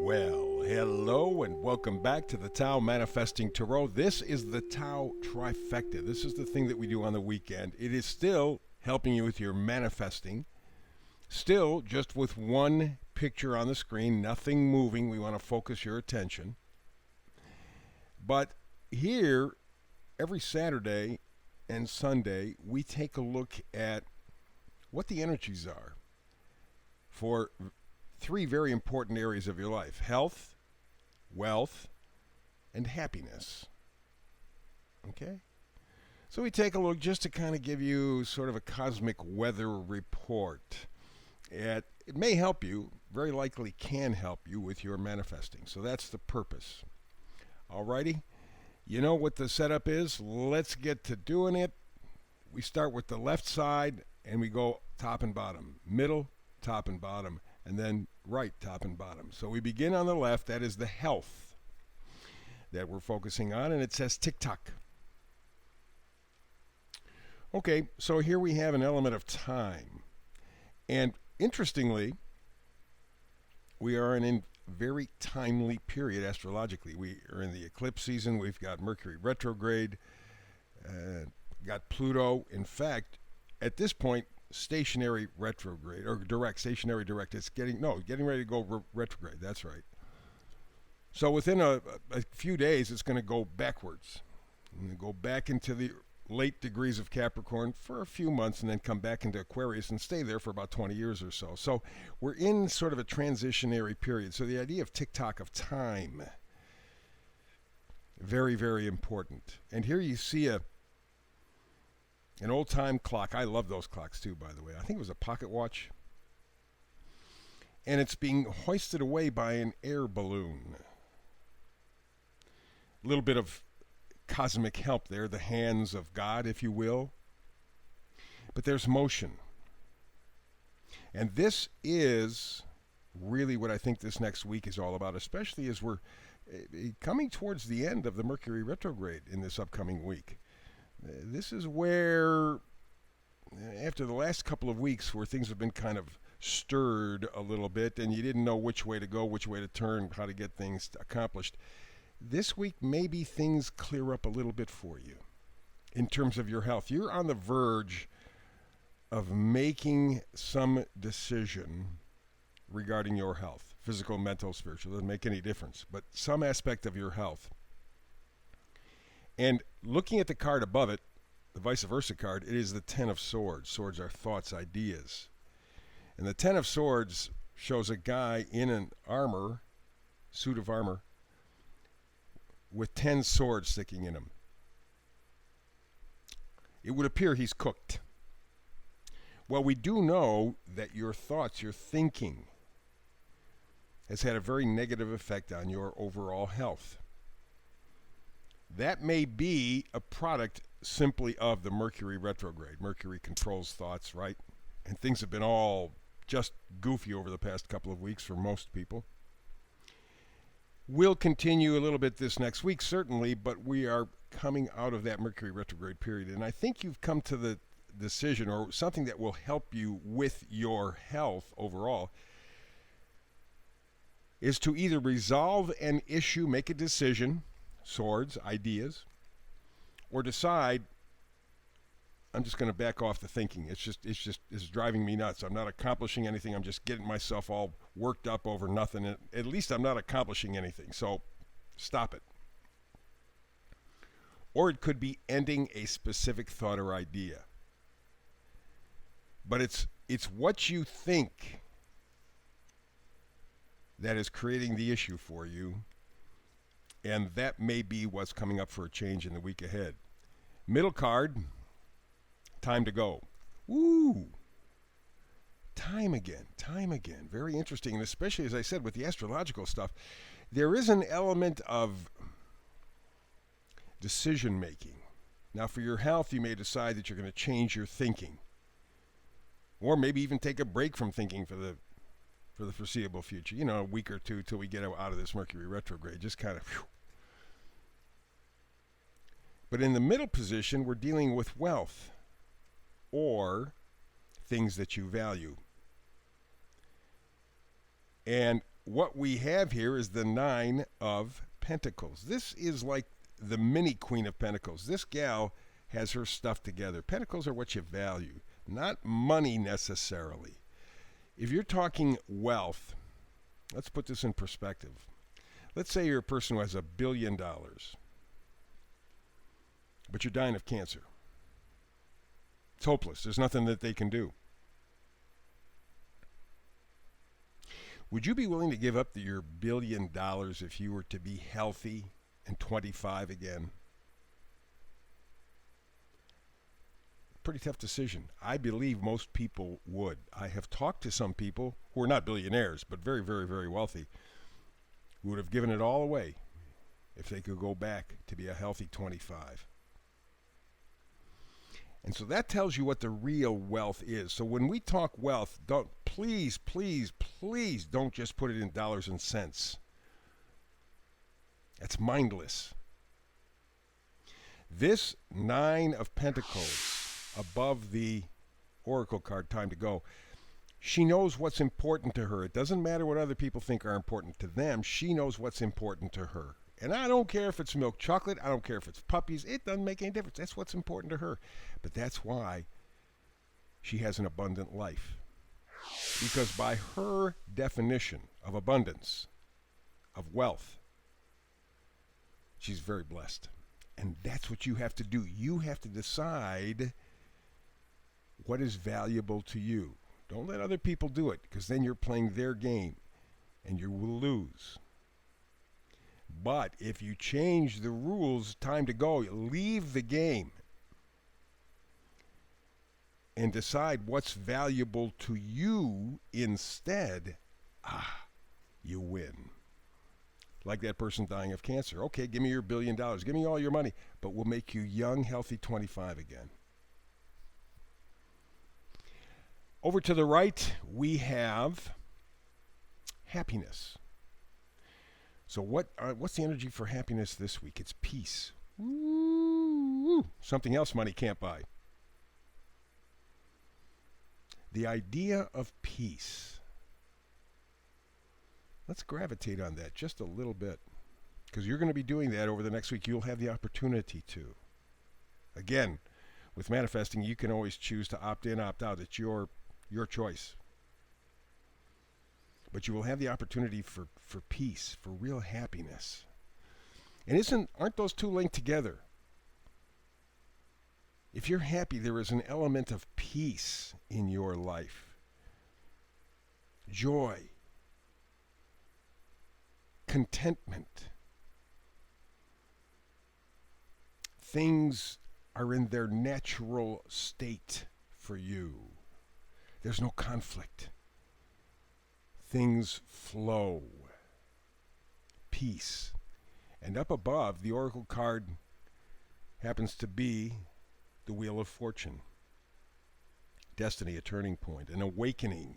Well, hello and welcome back to the TAO Manifesting Tarot. This is the TAO Trifecta. This is the thing that we do on the weekend. It is still helping you with your manifesting. Still just with one picture on the screen, nothing moving. We want to focus your attention. But here, every Saturday and Sunday, we take a look at what the energies are for three very important areas of your life: health, wealth, and happiness. Okay? So we take a look just to kind of give you sort of a cosmic weather report. It may help you, very likely can help you with your manifesting. So that's the purpose. Alrighty? You know what the setup is? Let's get to doing it. We start with the left side and we go top and bottom, middle, top and bottom, and then right, top and bottom. So we begin on the left. That is the health that we're focusing on, and it says tick-tock. Okay, so here we have an element of time. And interestingly, we are in a very timely period astrologically. We are in the eclipse season. We've got Mercury retrograde, got Pluto. In fact, at this point, stationary retrograde, or stationary direct. It's getting ready to go retrograde. That's right. So within a few days, it's going to go backwards. And go back into the late degrees of Capricorn for a few months and then come back into Aquarius and stay there for about 20 years or so. So we're in sort of a transitionary period. So the idea of tick-tock of time, very, very important. And here you see an old-time clock. I love those clocks too, by the way. I think it was a pocket watch. And it's being hoisted away by an air balloon. A little bit of cosmic help there, the hands of God, if you will. But there's motion. And this is really what I think this next week is all about, especially as we're coming towards the end of the Mercury retrograde in this upcoming week. This is where, after the last couple of weeks where things have been kind of stirred a little bit and you didn't know which way to go, which way to turn, how to get things accomplished, this week maybe things clear up a little bit for you in terms of your health. You're on the verge of making some decision regarding your health, physical, mental, spiritual. Doesn't make any difference, but some aspect of your health. And looking at the card above it, the vice versa card, it is the Ten of Swords. Swords are thoughts, ideas. And the Ten of Swords shows a guy in an armor, suit of armor, with 10 swords sticking in him. It would appear he's cooked. Well, we do know that your thoughts, your thinking, has had a very negative effect on your overall health. That may be a product simply of the Mercury retrograde. Mercury controls thoughts, right? And things have been all just goofy over the past couple of weeks for most people. We'll continue a little bit this next week, certainly, but we are coming out of that Mercury retrograde period. And I think you've come to the decision, or something that will help you with your health overall, is to either resolve an issue, make a decision, swords, ideas, or decide, I'm just going to back off the thinking. It's driving me nuts. I'm not accomplishing anything. I'm just getting myself all worked up over nothing. At least I'm not accomplishing anything. So stop it. Or it could be ending a specific thought or idea. But it's what you think that is creating the issue for you. And that may be what's coming up for a change in the week ahead. Middle card, time to go. Ooh, time again. Very interesting, and especially, as I said, with the astrological stuff, there is an element of decision making. Now, for your health, you may decide that you're going to change your thinking, or maybe even take a break from thinking for the foreseeable future. You know, a week or two till we get out of this Mercury retrograde. Just kind of. Whew. But in the middle position, we're dealing with wealth or things that you value. And what we have here is the Nine of Pentacles. This is like the mini Queen of Pentacles. This gal has her stuff together. Pentacles are what you value, not money necessarily. If you're talking wealth, let's put this in perspective. Let's say you're a person who has $1 billion, but you're dying of cancer. It's hopeless. There's nothing that they can do. Would you be willing to give up your $1 billion if you were to be healthy and 25 again? Pretty tough decision. I believe most people would. I have talked to some people who are not billionaires, but very, very, very wealthy, who would have given it all away if they could go back to be a healthy 25. And so that tells you what the real wealth is. So when we talk wealth, please don't just put it in dollars and cents. That's mindless. This Nine of Pentacles above the Oracle card, time to go. She knows what's important to her. It doesn't matter what other people think are important to them. She knows what's important to her. And I don't care if it's milk chocolate. I don't care if it's puppies. It doesn't make any difference. That's what's important to her. But that's why she has an abundant life. Because by her definition of abundance, of wealth, she's very blessed. And that's what you have to do. You have to decide what is valuable to you. Don't let other people do it, because then you're playing their game and you will lose. But if you change the rules, time to go, leave the game and decide what's valuable to you instead, you win. Like that person dying of cancer. Okay, give me your $1 billion. Give me all your money, but we'll make you young, healthy 25 again. Over to the right, we have happiness. So what's the energy for happiness this week? It's peace. Woo! Something else money can't buy. The idea of peace. Let's gravitate on that just a little bit, because you're going to be doing that over the next week. You'll have the opportunity to. Again, with manifesting, you can always choose to opt in, opt out. It's your choice. But you will have the opportunity for peace, for real happiness. And aren't those two linked together? If you're happy, there is an element of peace in your life. Joy. Contentment. Things are in their natural state for you. There's no conflict. Things flow. Peace. And up above, the Oracle card happens to be the Wheel of Fortune. Destiny, a turning point, an awakening.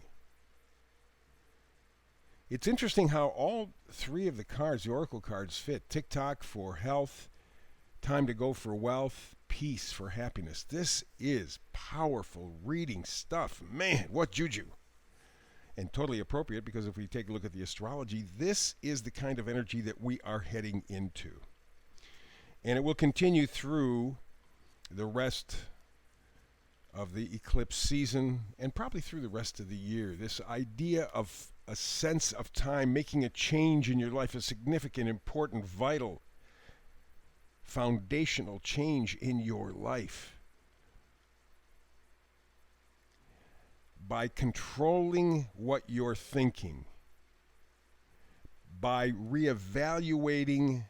It's interesting how all three of the cards, the Oracle cards, fit. Tick-tock for health, time to go for wealth, peace for happiness. This is powerful reading stuff. Man, what juju. And totally appropriate, because if we take a look at the astrology, this is the kind of energy that we are heading into. And it will continue through the rest of the eclipse season and probably through the rest of the year. This idea of a sense of time, making a change in your life, a significant, important, vital, foundational change in your life. By controlling what you're thinking, by reevaluating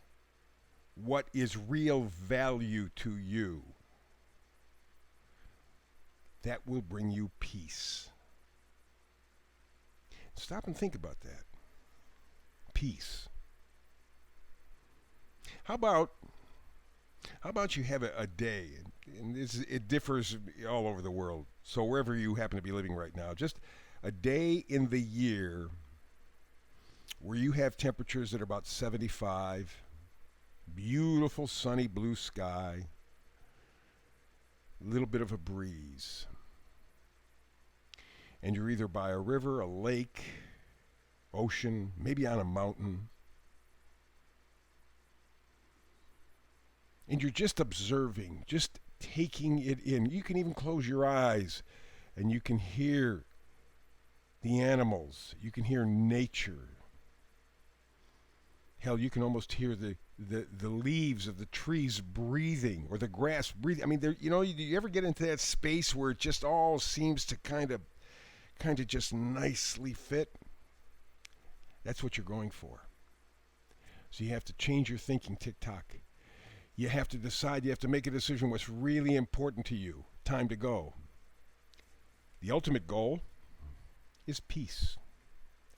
what is real value to you, that will bring you peace. Stop and think about that. Peace. How about you have a day, and it differs all over the world, so wherever you happen to be living right now, just a day in the year where you have temperatures that are about 75, beautiful sunny blue sky, a little bit of a breeze, and you're either by a river, a lake, ocean, maybe on a mountain. And you're just observing, just taking it in. You can even close your eyes and you can hear the animals. You can hear nature. Hell, you can almost hear the leaves of the trees breathing, or the grass breathing. I mean, there, you ever get into that space where it just all seems to kind of just nicely fit? That's what you're going for. So you have to change your thinking, tick-tock. You have to decide, you have to make a decision what's really important to you. Time to go. The ultimate goal is peace.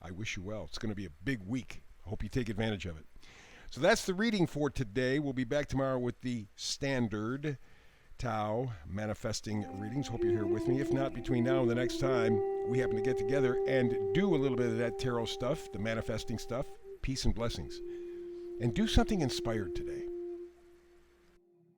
I wish you well. It's going to be a big week. I hope you take advantage of it. So that's the reading for today. We'll be back tomorrow with the standard Tao manifesting readings. Hope you're here with me. If not, between now and the next time we happen to get together and do a little bit of that tarot stuff, the manifesting stuff, peace and blessings. And do something inspired today.